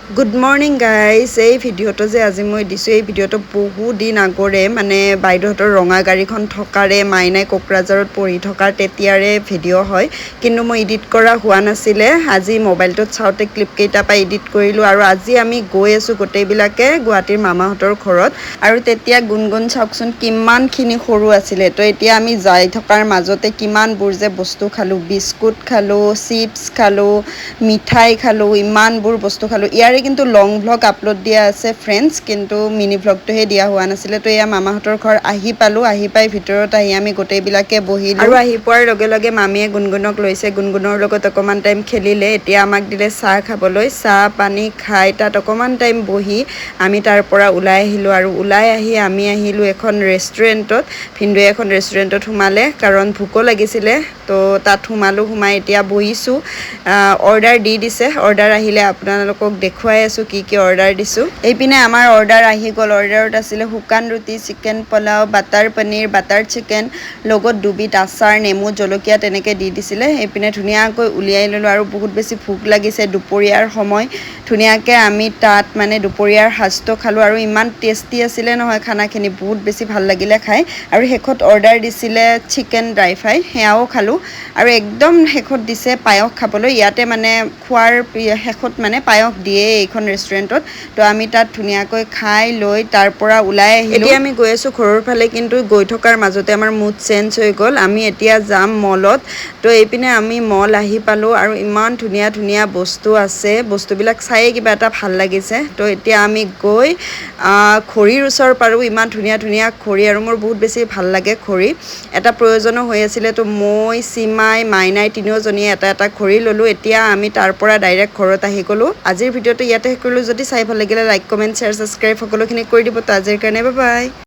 good morning guys এই ভিডিঅ'টো যে আজি মই দিছোঁ এই ভিডিঅ'টো বহুত দিন আগৰে মানে বাইদেউহঁতৰ ৰঙা গাড়ীখন থকাৰে মাইনাই কোকৰাঝাৰত পঢ়ি থকাৰ তেতিয়াৰে ভিডিঅ' হয় কিন্তু মই এডিট কৰা হোৱা নাছিলে আজি মোবাইলটোত চাওঁতে ক্লিপকেইটা পাই এডিট কৰিলোঁ আৰু আজি আমি গৈ আছোঁ গোটেইবিলাকে গুৱাহাটীৰ মামাহঁতৰ ঘৰত আৰু তেতিয়া গুণগুণ চাওকচোন কিমানখিনি সৰু আছিলে তো এতিয়া আমি যাই থকাৰ মাজতে কিমানবোৰ যে বস্তু খালোঁ বিস্কুট খালোঁ চিপছ খালোঁ মিঠাই খালোঁ ইমানবোৰ বস্তু খালোঁ ইয়াৰে কিন্তু লং ভ্লগ আপলোড দিয়া আছে ফ্ৰেণ্ডছ কিন্তু মিনি ভ্লগটোহে দিয়া হোৱা নাছিলে তো এয়া মামাহঁতৰ ঘৰ আহি পালোঁ আহি পাই ভিতৰত আহি আমি গোটেইবিলাকে বহিলোঁ আৰু আহি পোৱাৰ লগে লগে মামীয়ে গুণগুণক লৈছে গুণগুণৰ লগত অকণমান টাইম খেলিলে এতিয়া আমাক দিলে চাহ খাবলৈ চাহ পানী খাই তাত অকণমান টাইম বহি আমি তাৰ পৰা ওলাই আহিলোঁ আৰু ওলাই আহি আমি আহিলোঁ এখন ৰেষ্টুৰেণ্টত ভিনদেউৱে এখন ৰেষ্টুৰেণ্টত সোমালে কাৰণ ভোকো লাগিছিলে তো তাত সোমালোঁ সোমাই এতিয়া বহিছোঁ অৰ্ডাৰ দি দিছে অৰ্ডাৰ আহিলে আপোনালোকক দেখুৱাই আছোঁ কি কি অৰ্ডাৰ দিছোঁ এইপিনে আমাৰ অৰ্ডাৰ আহি গ'ল অৰ্ডাৰত আছিলে শুকান ৰুটি চিকেন পোলাও বাটাৰ পনীৰ বাটাৰ চিকেন লগত দুবিধ আচাৰ নেমু জলকীয়া তেনেকৈ দি দিছিলে এইপিনে ধুনীয়াকৈ উলিয়াই ল'লোঁ আৰু বহুত বেছি ভোক লাগিছে দুপৰীয়াৰ সময় ধুনীয়াকৈ আমি তাত মানে দুপৰীয়াৰ সাজটো খালোঁ আৰু ইমান টেষ্টি আছিলে নহয় খানাখিনি বহুত বেছি ভাল লাগিলে খাই আৰু শেষত অৰ্ডাৰ দিছিলে চিকেন ড্ৰাই ফ্ৰাই সেয়াও খালোঁ আৰু একদম শেষত দিছে পায়স খাবলৈ ইয়াতে মানে খোৱাৰ শেষত মানে পায়স দিয়ে এইখন ৰেষ্টুৰেণ্টত তো আমি তাত ধুনীয়াকৈ খাই লৈ তাৰ পৰা ওলাই আহিলোঁ এতিয়া আমি গৈ আছোঁ ঘৰৰ ফালে কিন্তু গৈ থকাৰ মাজতে আমাৰ মুড চেঞ্জ হৈ গ'ল আমি এতিয়া যাম মলত তো এইপিনে আমি মল আহি পালোঁ আৰু ইমান ধুনীয়া ধুনীয়া বস্তু আছে বস্তুবিলাক চায়ে কিবা এটা ভাল লাগিছে তো এতিয়া আমি গৈ খৰিৰ ওচৰ পাৰোঁ ইমান ধুনীয়া ধুনীয়া খৰি আৰু মোৰ বহুত বেছি ভাল লাগে খৰি এটা প্ৰয়োজনো হৈ আছিলে তো মই চিমাই মাইনাই তিনিওজনীয়ে এটা এটা খৰি ল'লোঁ এতিয়া আমি তাৰ পৰা ডাইৰেক্ট ঘৰত আহি গ'লোঁ আজিৰ ভিডিঅ'টো ইয়াতে শেষ কৰিলোঁ যদি চাই ভাল লাগিলে লাইক কমেণ্ট শ্বেয়াৰ ছাবস্ক্ৰাইব সকলোখিনি কৰি দিব তো আজিৰ কাৰণে বাই বাই